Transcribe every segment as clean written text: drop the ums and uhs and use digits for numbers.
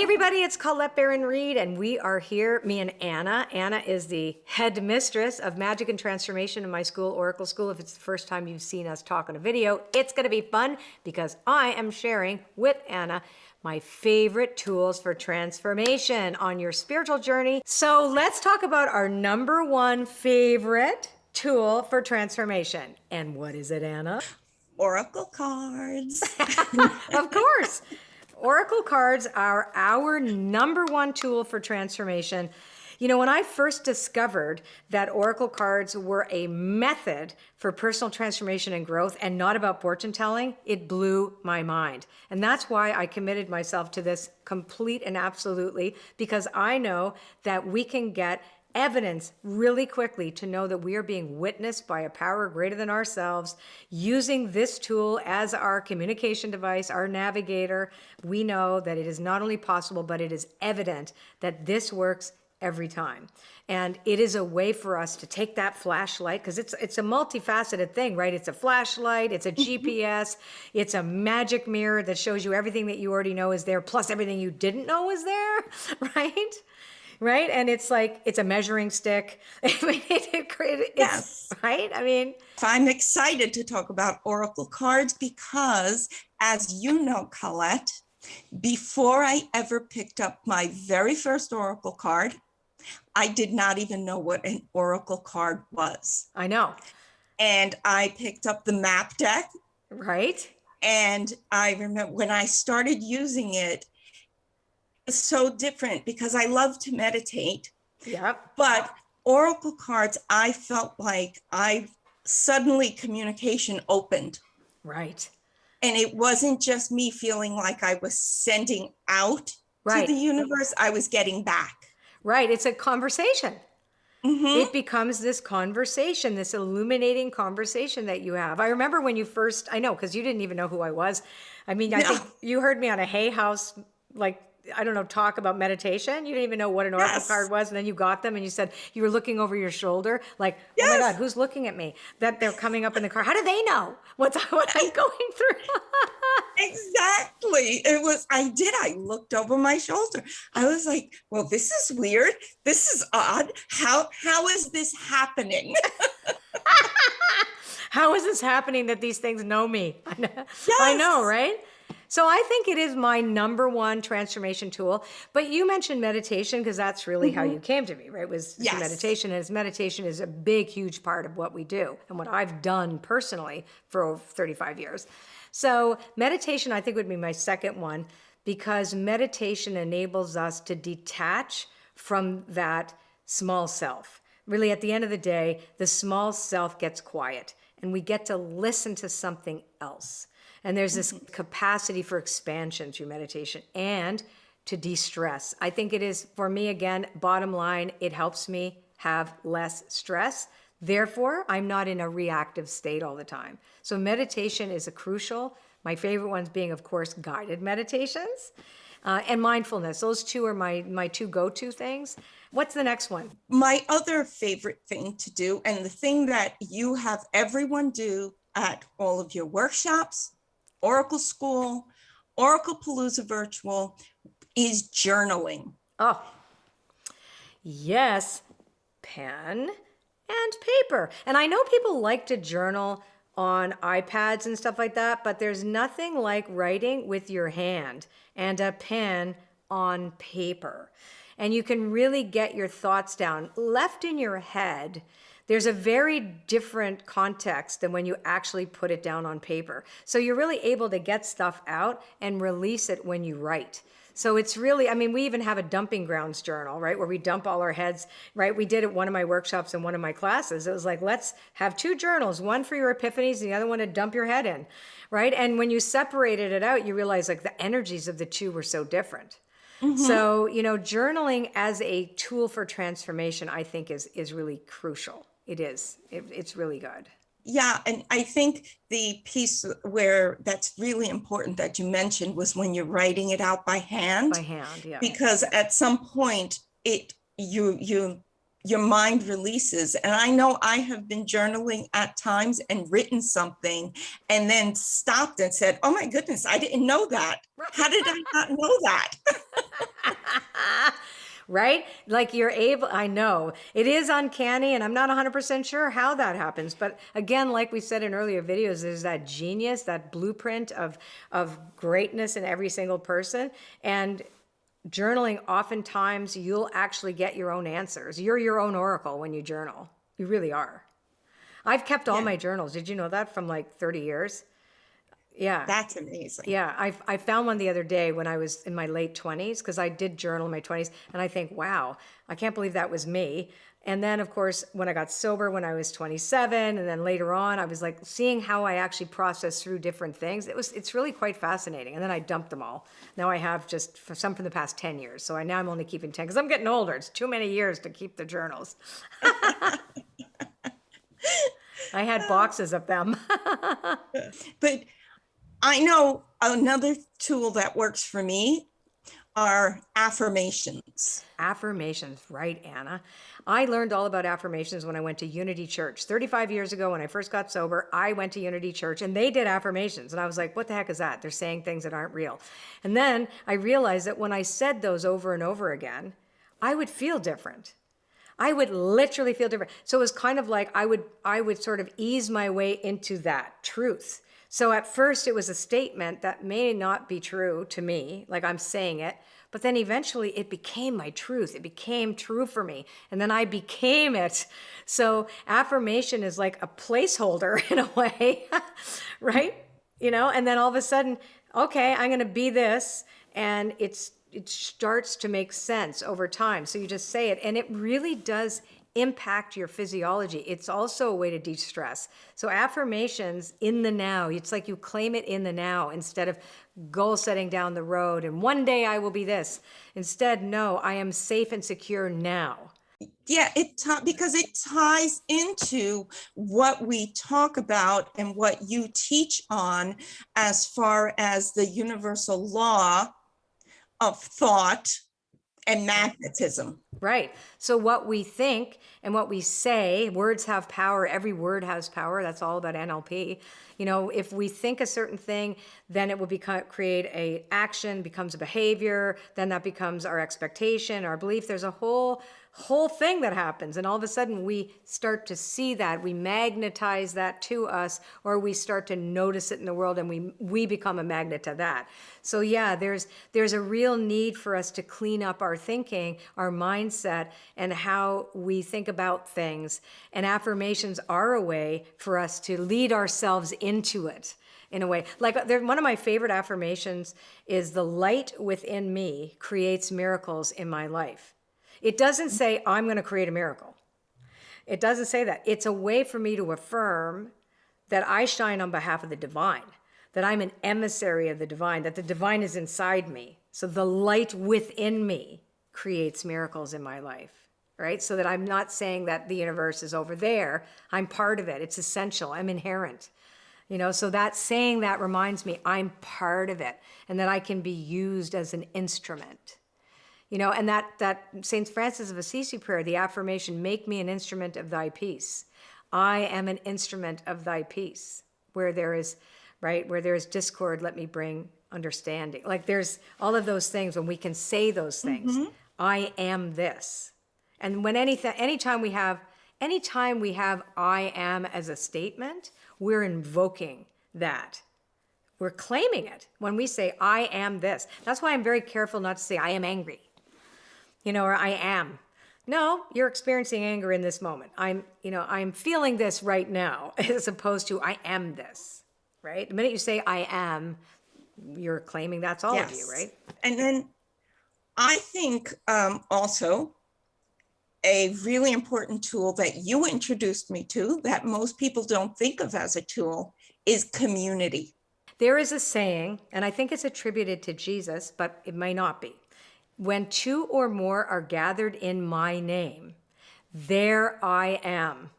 Hey everybody, it's Colette Baron-Reid, and we are here, me and Anna. Anna is the headmistress of Magic and Transformation in my school, Oracle School. If it's the first time you've seen us talk on a video, it's gonna be fun because I am sharing with Anna my favorite tools for transformation on your spiritual journey. So let's talk about our number one favorite tool for transformation. And what is it, Anna? Oracle cards. Of course. Oracle cards are our number one tool for transformation. You know, when I first discovered that Oracle cards were a method for personal transformation and growth and not about fortune telling, it blew my mind. And that's why I committed myself to this complete and absolutely, because I know that we can get evidence really quickly to know that we are being witnessed by a power greater than ourselves. Using this tool as our communication device, our navigator, we know that it is not only possible, but it is evident that this works every time. And it is a way for us to take that flashlight, because it's a multifaceted thing, right? It's a flashlight, it's a GPS, it's a magic mirror that shows you everything that you already know is there, plus everything you didn't know is there, right? Right? And it's like, it's a measuring stick. I mean, Yes. Right? I mean, I'm excited to talk about Oracle cards because, as you know, Colette, before I ever picked up my very first Oracle card, I did not even know what an Oracle card was. I know. And I picked up the map deck. Right? And I remember when I started using it, so different because I love to meditate. Yep. But Oracle cards, I felt like suddenly communication opened. Right. And it wasn't just me feeling like I was sending out to the universe, I was getting back. Right. It's a conversation. Mm-hmm. It becomes this conversation, this illuminating conversation that you have. I remember when you first, I know, because you didn't even know who I was. I mean, I think you heard me on a Hay House, like, I don't know, talk about meditation. You didn't even know what an Oracle card was. And then you got them and you said you were looking over your shoulder like, oh my God, who's looking at me? That they're coming up in the car. How do they know what I'm going through? Exactly. I looked over my shoulder. I was like, well, this is weird. This is odd. How is this happening? How is this happening that these things know me? Yes. I know, right? So I think it is my number one transformation tool. But you mentioned meditation because that's really how you came to me, right? Was through meditation. And meditation is a big, huge part of what we do and what I've done personally for over 35 years. So meditation, I think, would be my second one because meditation enables us to detach from that small self. Really, at the end of the day, the small self gets quiet and we get to listen to something else. And there's this capacity for expansion through meditation and to de-stress. I think it is, for me, again, bottom line, it helps me have less stress. Therefore, I'm not in a reactive state all the time. So meditation is a crucial. My favorite ones being, of course, guided meditations and mindfulness. Those two are my two go-to things. What's the next one? My other favorite thing to do, and the thing that you have everyone do at all of your workshops, Oracle School, Oraclepalooza Virtual, is journaling. Oh, yes, pen and paper. And I know people like to journal on iPads and stuff like that, but there's nothing like writing with your hand and a pen on paper. And you can really get your thoughts down. Left in your head, there's a very different context than when you actually put it down on paper. So you're really able to get stuff out and release it when you write. So it's really, I mean, we even have a dumping grounds journal, right? Where we dump all our heads, right? We did it one of my workshops and one of my classes. It was like, let's have two journals, one for your epiphanies, and the other one to dump your head in, right? And when you separated it out, you realize like the energies of the two were so different. So, you know, journaling as a tool for transformation, I think is really crucial. It is. It's really good. Yeah, and I think the piece where that's really important that you mentioned was when you're writing it out by hand. By hand, yeah. Because at some point your mind releases. And I know I have been journaling at times and written something and then stopped and said, oh my goodness, I didn't know that. How did I not know that? Right? Like you're able, I know it is uncanny and I'm not 100% sure how that happens. But again, like we said in earlier videos, there's that genius, that blueprint of greatness in every single person. And journaling, oftentimes you'll actually get your own answers. You're your own oracle when you journal. You really are. I've kept all Yeah, my journals. Did you know that, from like 30 years? Yeah. that's amazing. Yeah, I found one the other day when I was in my late 20s, because I did journal in my 20s, and I think, wow, I can't believe that was me. And then, of course, when I got sober when I was 27, and then later on, I was like seeing how I actually processed through different things. It's really quite fascinating. And then I dumped them all. Now I have just some from the past 10 years. So now I'm only keeping 10 because I'm getting older. It's too many years to keep the journals. I had boxes of them. But I know another tool that works for me are affirmations. Affirmations, right, Anna? I learned all about affirmations when I went to Unity Church. 35 years ago, when I first got sober, I went to Unity Church and they did affirmations. And I was like, what the heck is that? They're saying things that aren't real. And then I realized that when I said those over and over again, I would feel different. I would literally feel different. So it was kind of like I would sort of ease my way into that truth. So at first it was a statement that may not be true to me, like I'm saying it, but then eventually it became my truth. It became true for me. And then I became it. So affirmation is like a placeholder in a way, right? You know, and then all of a sudden, okay, I'm going to be this. And it starts to make sense over time. So you just say it, and it really does impact your physiology. It's also a way to de-stress. So affirmations in the now, it's like you claim it in the now instead of goal setting down the road and one day I will be this. Instead, no, I am safe and secure now. Yeah, because it ties into what we talk about and what you teach on as far as the universal law of thought and magnetism. Right. So what we think and what we say, words have power. Every word has power. That's all about NLP. You know, if we think a certain thing, then it will create a action, becomes a behavior. Then that becomes our expectation, our belief. There's a whole thing that happens. And all of a sudden we start to see that, we magnetize that to us, or we start to notice it in the world and we become a magnet to that. So yeah, there's a real need for us to clean up our thinking, our mindset, and how we think about things. And affirmations are a way for us to lead ourselves into it in a way. Like one of my favorite affirmations is the light within me creates miracles in my life. It doesn't say I'm going to create a miracle. It doesn't say that. It's a way for me to affirm that I shine on behalf of the divine, that I'm an emissary of the divine, that the divine is inside me. So the light within me creates miracles in my life, right? So that I'm not saying that the universe is over there. I'm part of it. It's essential. I'm inherent. You know, so that saying that reminds me I'm part of it and that I can be used as an instrument. You know, and that St. Francis of Assisi prayer, the affirmation, make me an instrument of thy peace. I am an instrument of thy peace. Where there is discord, let me bring understanding. Like there's all of those things when we can say those things. Mm-hmm. I am this. And when anytime we have I am as a statement, we're invoking that. We're claiming it when we say I am this. That's why I'm very careful not to say I am angry. You know, or I am. No, you're experiencing anger in this moment. I'm feeling this right now, as opposed to I am this, right? The minute you say I am, you're claiming that's all of you, right? And then I think also a really important tool that you introduced me to that most people don't think of as a tool is community. There is a saying, and I think it's attributed to Jesus, but it may not be. When two or more are gathered in my name, there I am.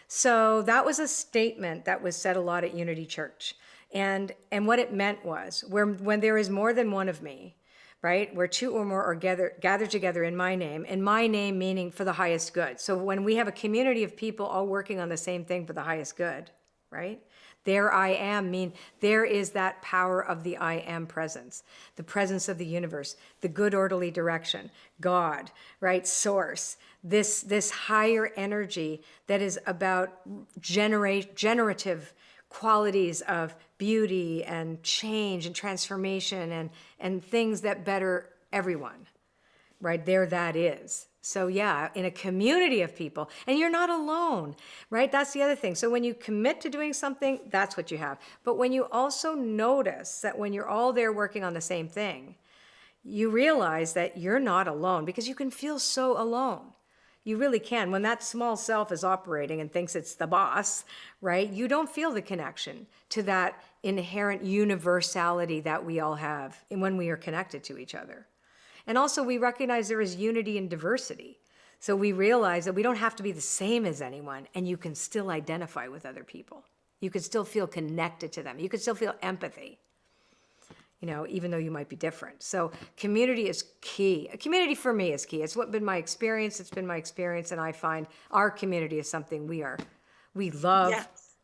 So that was a statement that was said a lot at Unity Church. And what it meant was, when there is more than one of me, right, where two or more are gathered together in my name meaning for the highest good. So when we have a community of people all working on the same thing for the highest good, right? There I am there is that power of the I am presence, the presence of the universe, the good orderly direction, God, right? Source, this higher energy that is about generative qualities of beauty and change and transformation and things that better everyone, right? There that is. So yeah, in a community of people, and you're not alone, right? That's the other thing. So when you commit to doing something, that's what you have. But when you also notice that when you're all there working on the same thing, you realize that you're not alone, because you can feel so alone. You really can. When that small self is operating and thinks it's the boss, right? You don't feel the connection to that inherent universality that we all have when we are connected to each other. And also we recognize there is unity in diversity. So we realize that we don't have to be the same as anyone, and you can still identify with other people. You can still feel connected to them. You can still feel empathy, even though you might be different. So community is key. A community for me is key. It's been my experience. It's been my experience. And I find our community is something we love. Yes.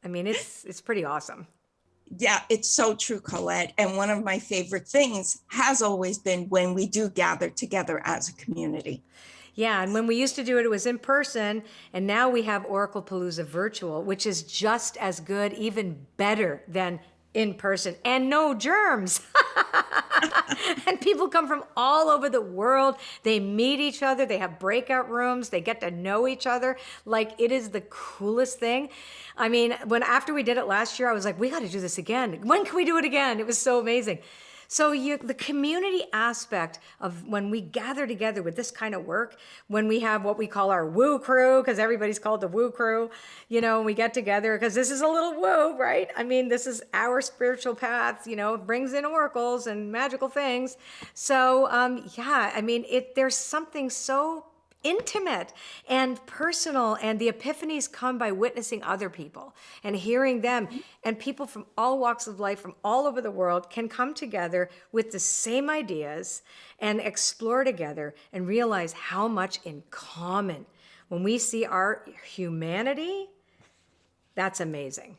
I mean, it's pretty awesome. Yeah, it's so true, Colette. And one of my favorite things has always been when we do gather together as a community. Yeah, and when we used to do it, it was in person, and now we have Oraclepalooza Virtual, which is just as good, even better than in person, and no germs. And people come from all over the world. They meet each other. They have breakout rooms. They get to know each other. Like, it is the coolest thing. I mean, after we did it last year, I was like, we got to do this again. When can we do it again? It was so amazing. So the community aspect of when we gather together with this kind of work, when we have what we call our woo crew, because everybody's called the woo crew, we get together because this is a little woo, right? I mean, this is our spiritual path, brings in oracles and magical things. So yeah, I mean, there's something so intimate and personal, and the epiphanies come by witnessing other people and hearing them. And people from all walks of life, from all over the world, can come together with the same ideas and explore together and realize how much in common. When we see our humanity, that's amazing.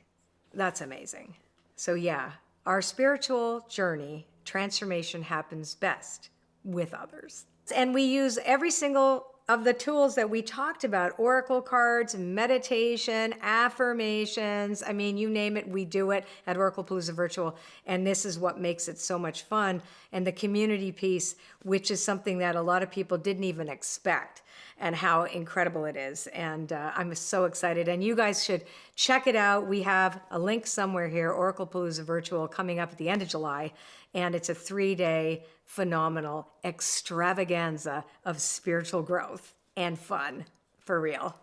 That's amazing. So yeah, our spiritual journey, transformation, happens best with others. And we use every single of the tools that we talked about: oracle cards, meditation, affirmations. I mean, you name it, we do it at Oraclepalooza Virtual. And this is what makes it so much fun. And the community piece, which is something that a lot of people didn't even expect, and how incredible it is. And I'm so excited. And you guys should check it out. We have a link somewhere here, Oraclepalooza Virtual, coming up at the end of July. And it's a 3-day phenomenal extravaganza of spiritual growth and fun, for real.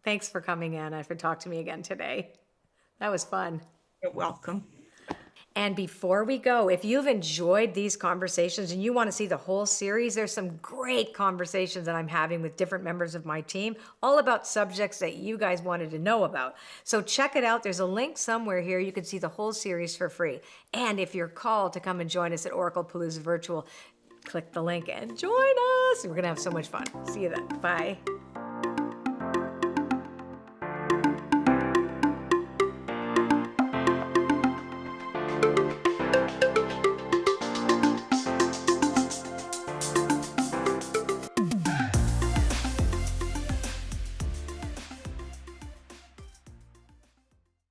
Thanks for coming in and for talking to me again today. That was fun. You're welcome. And before we go, if you've enjoyed these conversations and you want to see the whole series, there's some great conversations that I'm having with different members of my team, all about subjects that you guys wanted to know about. So check it out. There's a link somewhere here. You can see the whole series for free. And if you're called to come and join us at Oraclepalooza Virtual, click the link and join us. We're going to have so much fun. See you then. Bye.